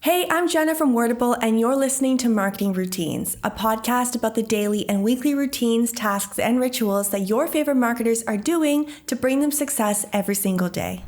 Hey, I'm Jenna from Wordable, and you're listening to Marketing Routines, a podcast about the daily and weekly routines, tasks, and rituals that your favorite marketers are doing to bring them success every single day.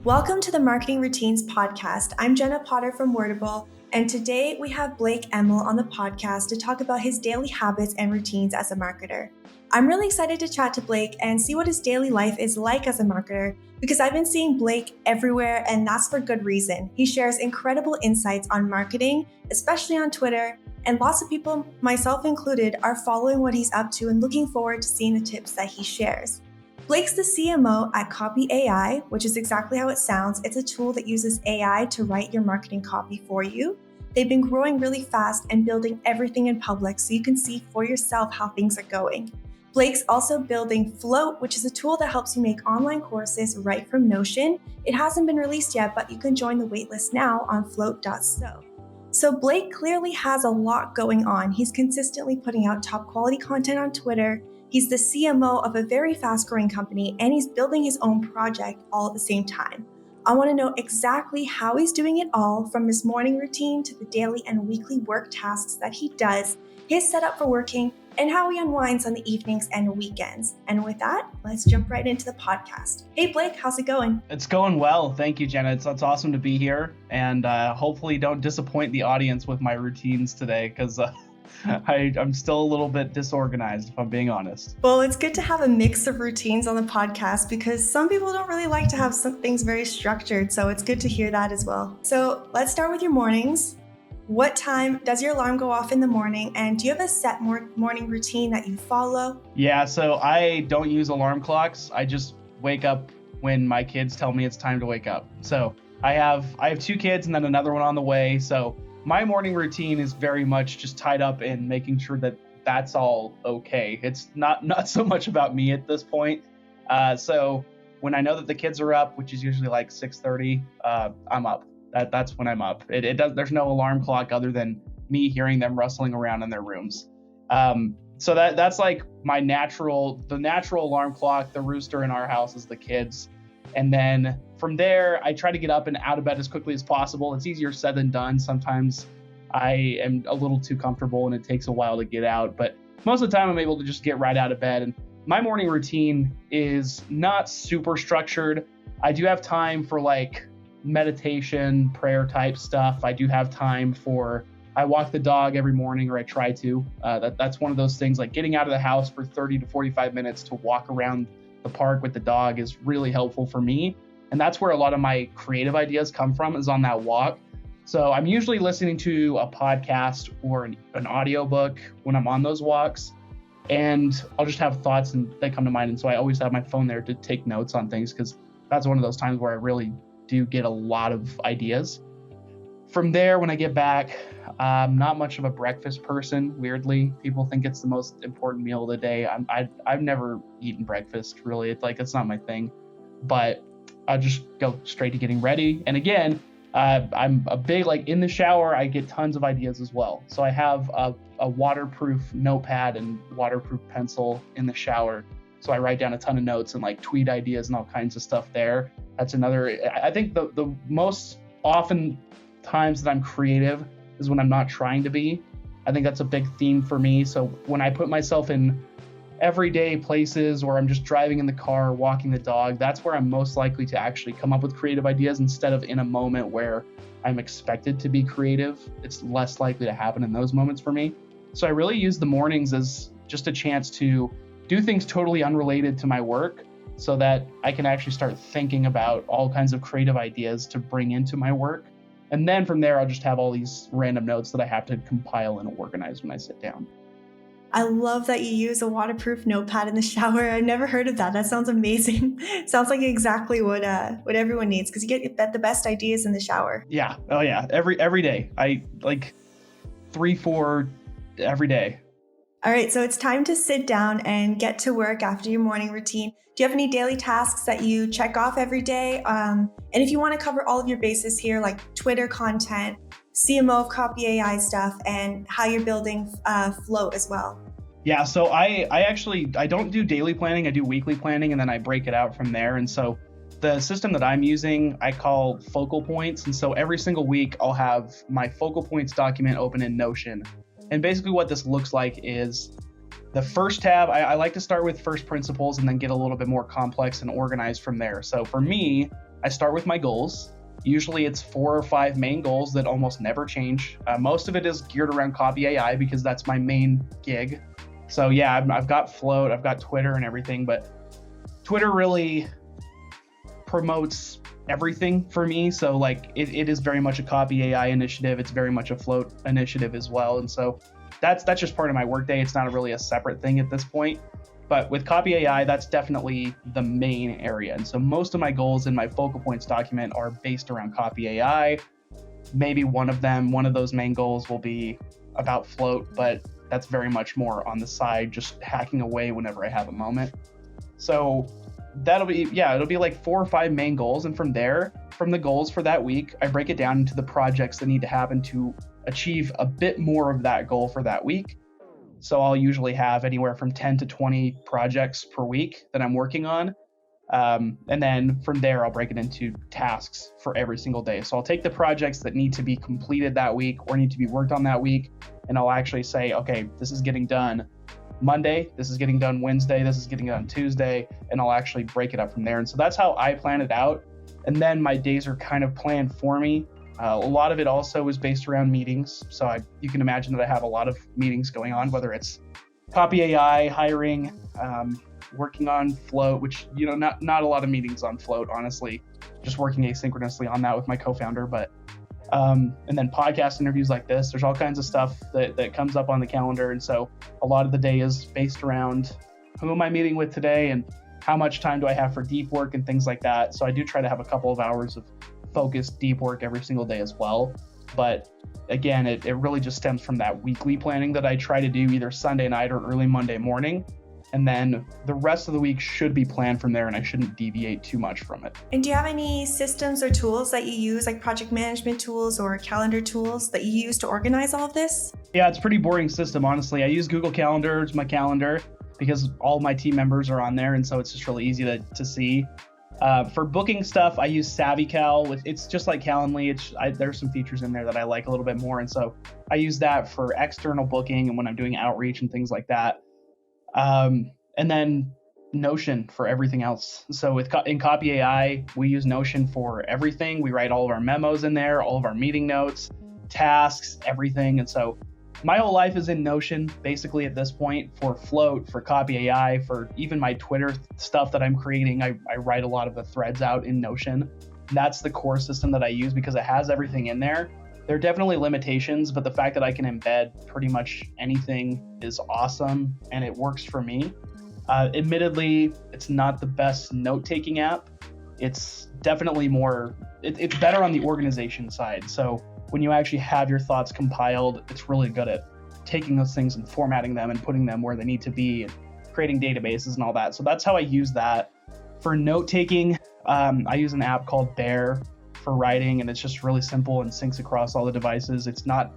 Welcome to the Marketing Routines podcast. I'm Jenna Potter from Wordable, and today we have Blake Emal on the podcast to talk about his daily habits and routines as a marketer. I'm really excited to chat to Blake and see what his daily life is like as a marketer, because I've been seeing Blake everywhere, and that's for good reason. He shares incredible insights on marketing, especially on Twitter, and lots of people, myself included, are following what he's up to and looking forward to seeing the tips that he shares. Blake's the CMO at Copy.ai, which is exactly how it sounds. It's a tool that uses AI to write your marketing copy for you. They've been growing really fast and building everything in public so you can see for yourself how things are going. Blake's also building Float, which is a tool that helps you make online courses right from Notion. It hasn't been released yet, but you can join the waitlist now on float.so. So Blake clearly has a lot going on. He's consistently putting out top quality content on Twitter. He's the CMO of a very fast growing company, and he's building his own project all at the same time. I want to know exactly how he's doing it all, from his morning routine to the daily and weekly work tasks that he does, his setup for working, and how he unwinds on the evenings and weekends. And with that, let's jump right into the podcast. Hey Blake, how's it going? It's going well. Thank you, Jenna. It's awesome to be here, and hopefully don't disappoint the audience with my routines today, because I'm still a little bit disorganized, if I'm being honest. Well, it's good to have a mix of routines on the podcast, because some people don't really like to have some things very structured, so it's good to hear that as well. So let's start with your mornings. What time does your alarm go off in the morning, and do you have a set morning routine that you follow? Yeah, so I don't use alarm clocks. I just wake up when my kids tell me it's time to wake up. So I have 2 kids and then another one on the way. So my morning routine is very much just tied up in making sure that that's all okay. It's not so much about me at this point. So when I know that the kids are up, which is usually like 6:30, I'm up. That's when I'm up. There's no alarm clock other than me hearing them rustling around in their rooms. So that's like the natural alarm clock. The rooster in our house is the kids. And then from there, I try to get up and out of bed as quickly as possible. It's easier said than done. Sometimes I am a little too comfortable and it takes a while to get out, but most of the time I'm able to just get right out of bed. And my morning routine is not super structured. I do have time for like meditation, prayer type stuff. I do have time I walk the dog every morning, or I try to. That's one of those things, like getting out of the house for 30 to 45 minutes to walk around the park with the dog is really helpful for me. And that's where a lot of my creative ideas come from, is on that walk. So I'm usually listening to a podcast or an audiobook when I'm on those walks, and I'll just have thoughts and they come to mind. And so I always have my phone there to take notes on things, because that's one of those times where I really do get a lot of ideas. From there, when I get back, I'm not much of a breakfast person. Weirdly, people think it's the most important meal of the day. I've never eaten breakfast, really. It's not my thing. But I'll just go straight to getting ready. And again, I'm a big, in the shower, I get tons of ideas as well. So I have a waterproof notepad and waterproof pencil in the shower. So I write down a ton of notes and tweet ideas and all kinds of stuff there. That's another, I think the most often times that I'm creative is when I'm not trying to be. I think that's a big theme for me. So when I put myself in everyday places, or I'm just driving in the car, walking the dog, that's where I'm most likely to actually come up with creative ideas, instead of in a moment where I'm expected to be creative. It's less likely to happen in those moments for me. So I really use the mornings as just a chance to do things totally unrelated to my work, so that I can actually start thinking about all kinds of creative ideas to bring into my work. And then from there, I'll just have all these random notes that I have to compile and organize when I sit down. I love that you use a waterproof notepad in the shower. I've never heard of that. That sounds amazing. Sounds like exactly what everyone needs, because you get the best ideas in the shower. Yeah. Oh yeah. Every day. I 3-4 every day. All right, so it's time to sit down and get to work after your morning routine. Do you have any daily tasks that you check off every day? And if you want to cover all of your bases here, like Twitter content, CMO of Copy.ai stuff, and how you're building Float as well. Yeah, so I don't do daily planning, I do weekly planning, and then I break it out from there. And so the system that I'm using, I call focal points. And so every single week I'll have my focal points document open in Notion. And basically what this looks like is the first tab, I like to start with first principles and then get a little bit more complex and organized from there. So for me, I start with my goals. Usually it's 4 or 5 main goals that almost never change. Most of it is geared around Copy.ai because that's my main gig. So yeah, I've got Float, I've got Twitter and everything, but Twitter really promotes everything for me. So like it is very much a Copy.ai initiative. It's very much a Float initiative as well. And so that's just part of my workday. It's not really a separate thing at this point. But with Copy.ai, that's definitely the main area. And so most of my goals in my focal points document are based around Copy.ai. Maybe one of those main goals will be about Float, but that's very much more on the side, just hacking away whenever I have a moment. So it'll be like 4 or 5 main goals. And from there, from the goals for that week, I break it down into the projects that need to happen to achieve a bit more of that goal for that week. So I'll usually have anywhere from 10 to 20 projects per week that I'm working on. And then from there, I'll break it into tasks for every single day. So I'll take the projects that need to be completed that week or need to be worked on that week, and I'll actually say, okay, this is getting done Monday, this is getting done Wednesday, this is getting done Tuesday, and I'll actually break it up from there. And so that's how I plan it out. And then my days are kind of planned for me. A lot of it also is based around meetings. So you can imagine that I have a lot of meetings going on, whether it's Copy.ai, hiring, working on Float, which, not a lot of meetings on Float, honestly, just working asynchronously on that with my co-founder. But and then podcast interviews like this, there's all kinds of stuff that comes up on the calendar. And so a lot of the day is based around who am I meeting with today and how much time do I have for deep work and things like that. So I do try to have a couple of hours of focused deep work every single day as well. But again, it really just stems from that weekly planning that I try to do either Sunday night or early Monday morning. And then the rest of the week should be planned from there, and I shouldn't deviate too much from it. And do you have any systems or tools that you use, like project management tools or calendar tools that you use to organize all of this? Yeah, it's a pretty boring system, honestly. I use Google Calendar as my calendar because all my team members are on there, and so it's just really easy to see. For booking stuff, I use SavvyCal. It's just like Calendly. There's some features in there that I like a little bit more, and so I use that for external booking and when I'm doing outreach and things like that. And then Notion for everything else. So in Copy.ai, we use Notion for everything. We write all of our memos in there, all of our meeting notes, tasks, everything. And so my whole life is in Notion, basically at this point, for Float, for Copy.ai, for even my Twitter stuff that I'm creating. I write a lot of the threads out in Notion. That's the core system that I use because it has everything in there. There are definitely limitations, but the fact that I can embed pretty much anything is awesome, and it works for me. Admittedly, it's not the best note-taking app. It's definitely it's better on the organization side. So when you actually have your thoughts compiled, it's really good at taking those things and formatting them and putting them where they need to be and creating databases and all that. So that's how I use that. For note-taking, I use an app called Bear for writing, and it's just really simple and syncs across all the devices. It's not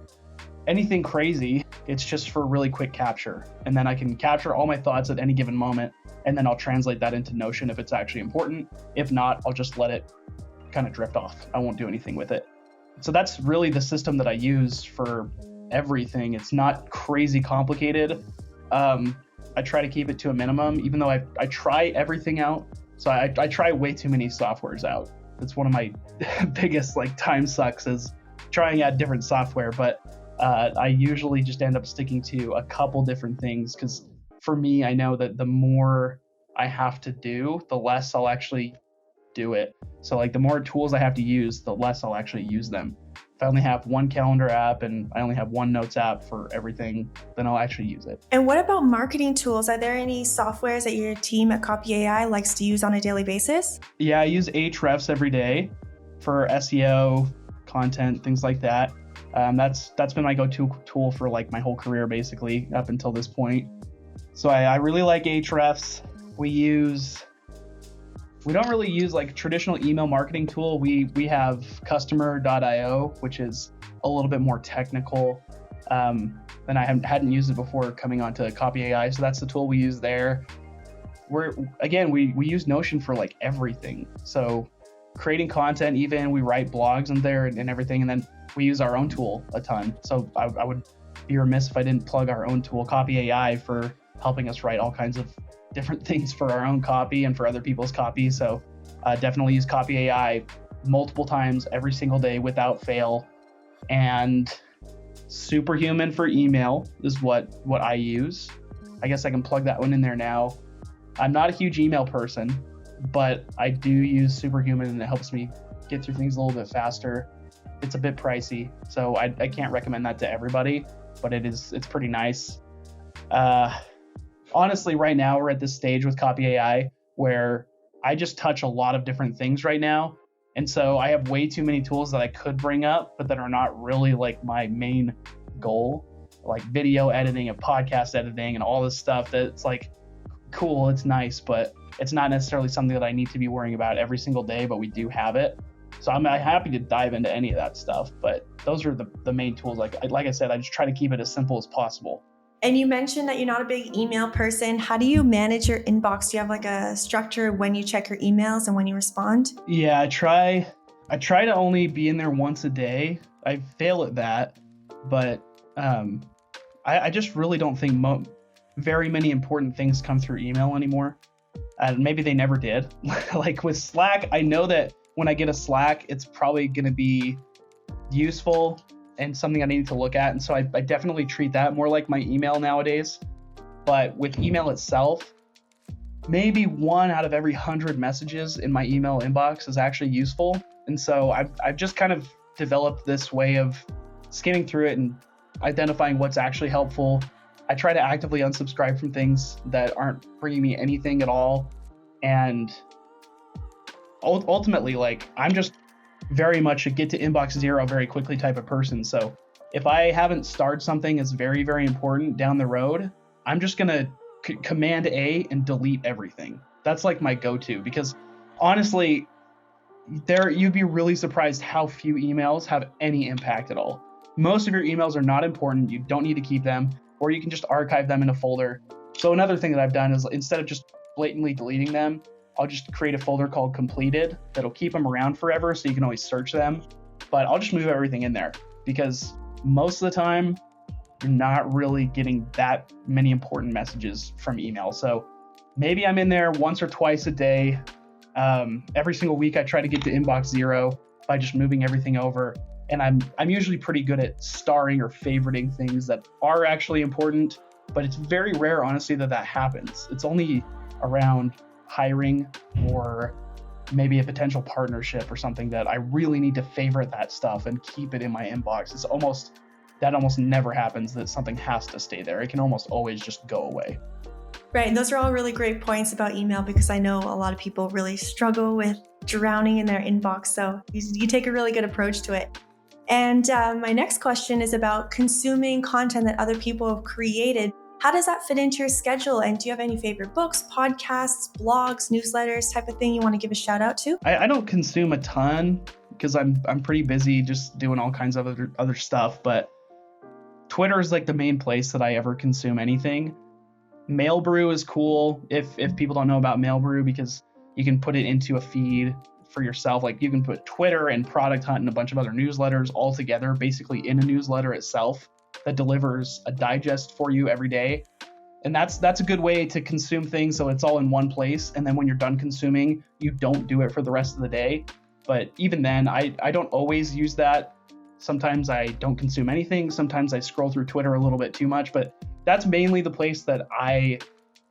anything crazy. It's just for really quick capture. And then I can capture all my thoughts at any given moment, and then I'll translate that into Notion if it's actually important. If not, I'll just let it kind of drift off. I won't do anything with it. So that's really the system that I use for everything. It's not crazy complicated. I try to keep it to a minimum, even though I try everything out. So I try way too many softwares out. That's one of my biggest time sucks is trying out different software, but I usually just end up sticking to a couple different things because for me, I know that the more I have to do, the less I'll actually do it. So the more tools I have to use, the less I'll actually use them. If I only have one calendar app and I only have one notes app for everything, then I'll actually use it. And what about marketing tools? Are there any softwares that your team at Copy.ai likes to use on a daily basis? Yeah, I use Ahrefs every day for SEO, content, things like that. That's been my go-to tool for my whole career, basically, up until this point. So I really like Ahrefs. We don't really use traditional email marketing tool. We have customer.io, which is a little bit more technical. And I hadn't used it before coming onto Copy.ai. So that's the tool we use there. We use Notion for like everything. So creating content, even we write blogs in there and everything. And then we use our own tool a ton. So I would be remiss if I didn't plug our own tool, Copy.ai, for helping us write all kinds of different things for our own copy and for other people's copy. So definitely use Copy.ai multiple times every single day without fail. And Superhuman for email is what I use. I guess I can plug that one in there now. I'm not a huge email person, but I do use Superhuman, and it helps me get through things a little bit faster. It's a bit pricey, so I can't recommend that to everybody, but it's pretty nice. Honestly, right now we're at this stage with Copy.ai where I just touch a lot of different things right now. And so I have way too many tools that I could bring up, but that are not really like my main goal, like video editing and podcast editing and all this stuff that's like, cool, it's nice, but it's not necessarily something that I need to be worrying about every single day, but we do have it. So I'm happy to dive into any of that stuff, but those are the main tools. Like I said, I just try to keep it as simple as possible. And you mentioned that you're not a big email person. How do you manage your inbox? Do you have like a structure when you check your emails and when you respond? Yeah, I try to only be in there once a day. I fail at that, but I just really don't think very many important things come through email anymore. Maybe they never did. Like with Slack, I know that when I get a Slack, it's probably going to be useful and something I need to look at. And so I definitely treat that more like my email nowadays. But with email itself, maybe 1 out of every 100 messages in my email inbox is actually useful. And so I've just kind of developed this way of skimming through it and identifying what's actually helpful. I try to actively unsubscribe from things that aren't bringing me anything at all. And ultimately, like, I'm just very much a get to inbox zero very quickly type of person. So if I haven't started something that's very, very important down the road, I'm just going to Command A and delete everything. That's like my go-to, because honestly, you'd be really surprised how few emails have any impact at all. Most of your emails are not important. You don't need to keep them, or you can just archive them in a folder. So another thing that I've done is, instead of just blatantly deleting them, I'll just create a folder called completed that'll keep them around forever, so you can always search them. But I'll just move everything in there, because most of the time you're not really getting that many important messages from email. So maybe I'm in there once or twice a day. Every single week I try to get to inbox zero by just moving everything over. And I'm usually pretty good at starring or favoriting things that are actually important, but it's very rare, honestly, that happens. It's only around hiring or maybe a potential partnership or something that I really need to favorite that stuff and keep it in my inbox. That almost never happens, that something has to stay there. It can almost always just go away. Right. And those are all really great points about email, because I know a lot of people really struggle with drowning in their inbox. So you take a really good approach to it. And my next question is about consuming content that other people have created. How does that fit into your schedule? And do you have any favorite books, podcasts, blogs, newsletters, type of thing you want to give a shout out to? I don't consume a ton, because I'm pretty busy just doing all kinds of other stuff. But Twitter is like the main place that I ever consume anything. Mailbrew is cool if people don't know about Mailbrew, because you can put it into a feed for yourself. Like, you can put Twitter and Product Hunt and a bunch of other newsletters all together, basically in a newsletter itself, that delivers a digest for you every day. And that's a good way to consume things, so it's all in one place. And then when you're done consuming, you don't do it for the rest of the day. But even then, I don't always use that. Sometimes I don't consume anything. Sometimes I scroll through Twitter a little bit too much, but that's mainly the place that I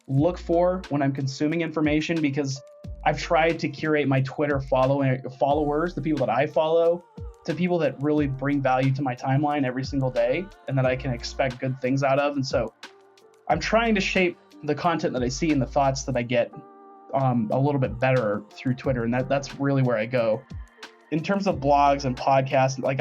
look for when I'm consuming information, because I've tried to curate my Twitter followers, the people that I follow, to people that really bring value to my timeline every single day and that I can expect good things out of. And so I'm trying to shape the content that I see and the thoughts that I get a little bit better through Twitter. And that's really where I go. In terms of blogs and podcasts, like,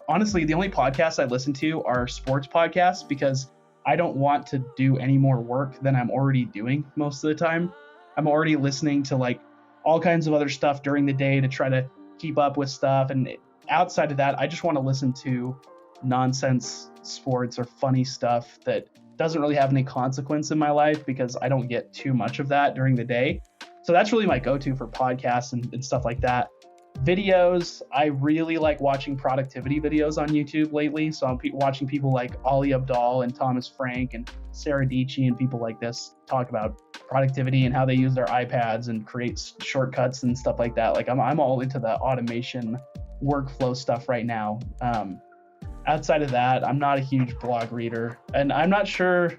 honestly, the only podcasts I listen to are sports podcasts, because I don't want to do any more work than I'm already doing most of the time. I'm already listening to like all kinds of other stuff during the day to try to keep up with stuff. And outside of that, I just want to listen to nonsense sports or funny stuff that doesn't really have any consequence in my life because I don't get too much of that during the day. So that's really my go-to for podcasts and stuff like that. Videos, I really like watching productivity videos on YouTube lately. So I'm watching people like Ali Abdaal and Thomas Frank and Sarah Dietschy and people like this talk about productivity and how they use their iPads and create shortcuts and stuff like that. Like I'm all into the automation workflow stuff right now. Outside of that, I'm not a huge blog reader, and I'm not sure.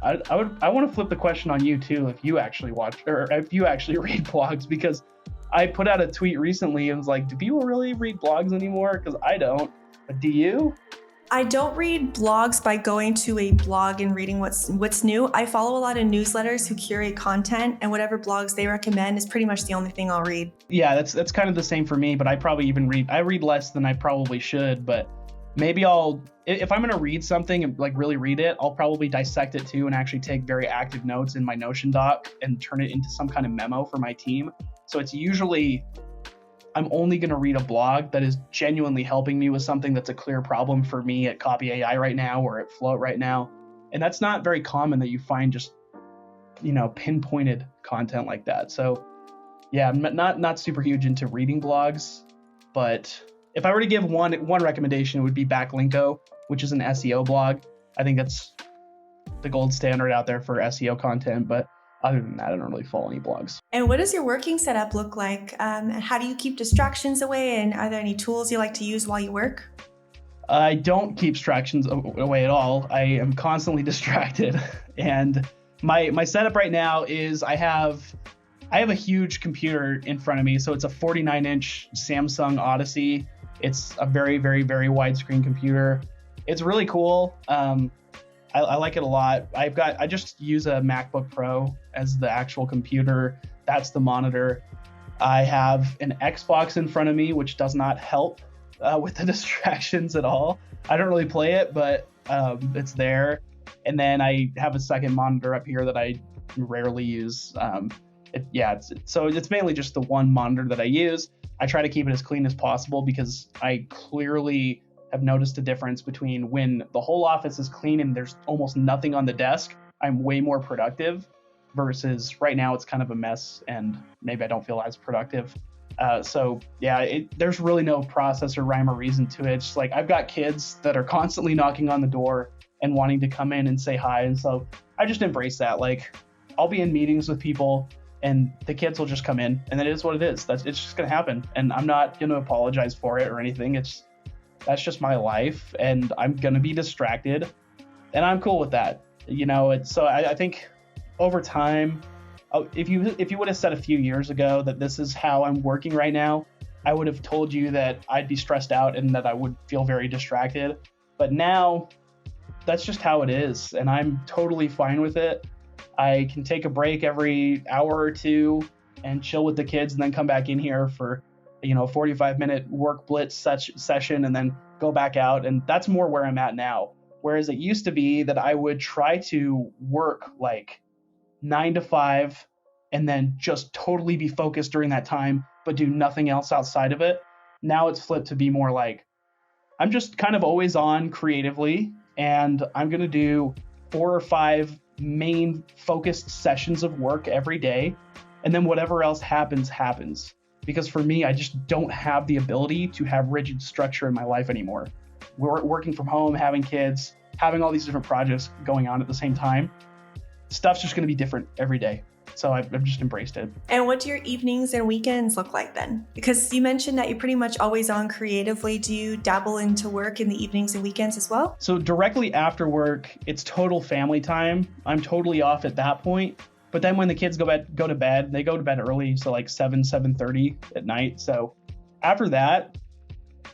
I want to flip the question on you too, if you actually watch or if you actually read blogs, because I put out a tweet recently and was like, do people really read blogs anymore? Because I don't. But do you? I don't read blogs by going to a blog and reading what's new. I follow a lot of newsletters who curate content, and whatever blogs they recommend is pretty much the only thing I'll read. Yeah, that's kind of the same for me, but I probably I read less than I probably should, but maybe if I'm going to read something and like really read it, I'll probably dissect it too and actually take very active notes in my Notion doc and turn it into some kind of memo for my team. So it's usually, I'm only going to read a blog that is genuinely helping me with something that's a clear problem for me at Copy.ai right now or at Float right now. And that's not very common that you find just, pinpointed content like that. So yeah, I'm not super huge into reading blogs, but if I were to give one recommendation, it would be Backlinko, which is an SEO blog. I think that's the gold standard out there for SEO content, but other than that, I don't really follow any blogs. And what does your working setup look like? And how do you keep distractions away? And are there any tools you like to use while you work? I don't keep distractions away at all. I am constantly distracted. And my setup right now is I have a huge computer in front of me. So it's a 49-inch Samsung Odyssey. It's a very, very, very widescreen computer. It's really cool. I like it a lot. I just use a MacBook Pro as the actual computer. That's the monitor. I have an Xbox in front of me, which does not help with the distractions at all. I don't really play it, but it's there. And then I have a second monitor up here that I rarely use. So it's mainly just the one monitor that I use. I try to keep it as clean as possible because I clearly have noticed a difference between when the whole office is clean and there's almost nothing on the desk. I'm way more productive versus right now it's kind of a mess and maybe I don't feel as productive. There's really no process or rhyme or reason to it. It's just like I've got kids that are constantly knocking on the door and wanting to come in and say hi. And so I just embrace that. Like I'll be in meetings with people and the kids will just come in and it is what it is. It's just going to happen. And I'm not going to apologize for it or anything. That's just my life and I'm going to be distracted and I'm cool with that. I think over time, if you would have said a few years ago that this is how I'm working right now, I would have told you that I'd be stressed out and that I would feel very distracted. But now that's just how it is. And I'm totally fine with it. I can take a break every hour or two and chill with the kids and then come back in here for, a 45-minute work blitz session and then go back out. And that's more where I'm at now. Whereas it used to be that I would try to work like 9 to 5 and then just totally be focused during that time, but do nothing else outside of it. Now it's flipped to be more like, I'm just kind of always on creatively and I'm going to do 4 or 5 main focused sessions of work every day. And then whatever else happens. Because for me, I just don't have the ability to have rigid structure in my life anymore. We're working from home, having kids, having all these different projects going on at the same time. Stuff's just going to be different every day. So I've just embraced it. And what do your evenings and weekends look like then? Because you mentioned that you're pretty much always on creatively. Do you dabble into work in the evenings and weekends as well? So directly after work, it's total family time. I'm totally off at that point. But then when the kids go to bed, they go to bed early, so like 7:30 at night. So after that,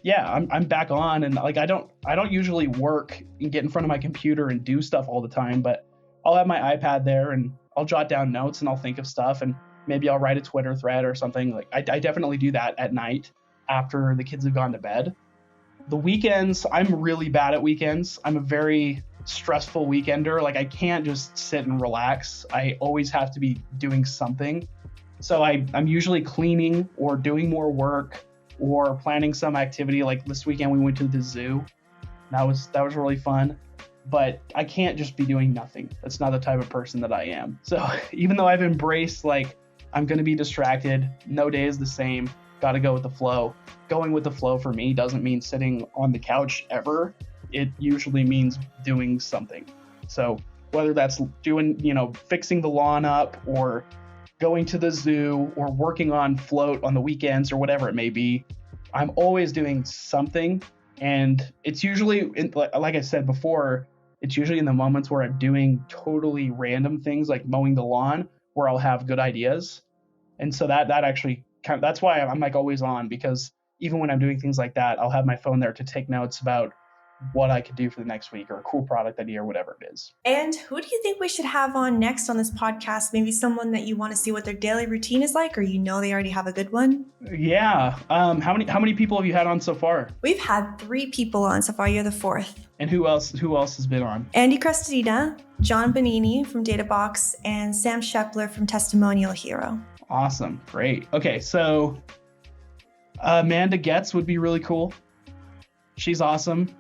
yeah, I'm back on, and like I don't usually work and get in front of my computer and do stuff all the time, but I'll have my iPad there and I'll jot down notes and I'll think of stuff and maybe I'll write a Twitter thread or something. Like I definitely do that at night after the kids have gone to bed. The weekends, I'm really bad at weekends. I'm a very stressful weekender. Like I can't just sit and relax. I always have to be doing something. So I'm usually cleaning or doing more work or planning some activity. Like this weekend we went to the zoo That was really fun. But I can't just be doing nothing. That's not the type of person that I am. So even though I've embraced, like, I'm going to be distracted, no day is the same, got to go with the flow. Going with the flow for me doesn't mean sitting on the couch ever. It usually means doing something. So whether that's doing, fixing the lawn up, or going to the zoo, or working on float on the weekends, or whatever it may be, I'm always doing something. And it's usually, like I said before, it's usually in the moments where I'm doing totally random things, like mowing the lawn, where I'll have good ideas. And so that actually that's why I'm like always on, because even when I'm doing things like that, I'll have my phone there to take notes about what I could do for the next week, or a cool product idea, or whatever it is. And who do you think we should have on next on this podcast? Maybe someone that you want to see what their daily routine is like, or they already have a good one? Yeah. How many people have you had on so far? We've had 3 people on so far. You're the 4th. And who else has been on? Andy Crestadina, John Bonini from Databox, and Sam Shepler from Testimonial Hero. Awesome. Great. Okay, so Amanda Getz would be really cool. She's awesome.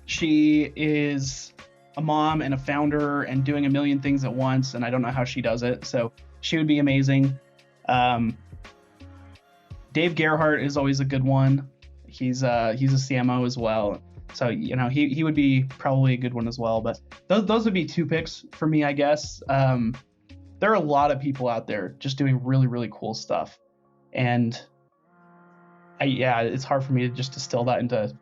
She is a mom and a founder and doing a million things at once, and I don't know how she does it. So she would be amazing. Dave Gerhardt is always a good one. He's a CMO as well. So, he would be probably a good one as well. But those would be 2 picks for me, I guess. There are a lot of people out there just doing really, really cool stuff. And it's hard for me to just distill that into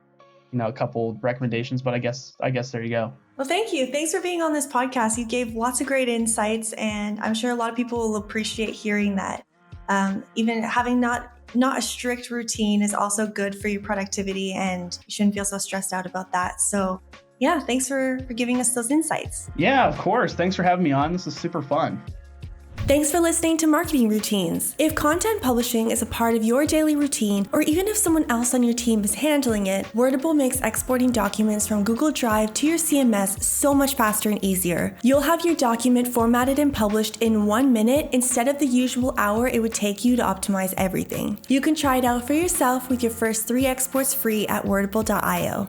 a couple recommendations, but I guess there you go. Well, thank you. Thanks for being on this podcast. You gave lots of great insights, and I'm sure a lot of people will appreciate hearing that. Even having not a strict routine is also good for your productivity, and you shouldn't feel so stressed out about that. So yeah, thanks for giving us those insights. Yeah, of course. Thanks for having me on. This is super fun. Thanks for listening to Marketing Routines. If content publishing is a part of your daily routine, or even if someone else on your team is handling it, Wordable makes exporting documents from Google Drive to your CMS so much faster and easier. You'll have your document formatted and published in 1 minute instead of the usual hour it would take you to optimize everything. You can try it out for yourself with your first 3 exports free at Wordable.io.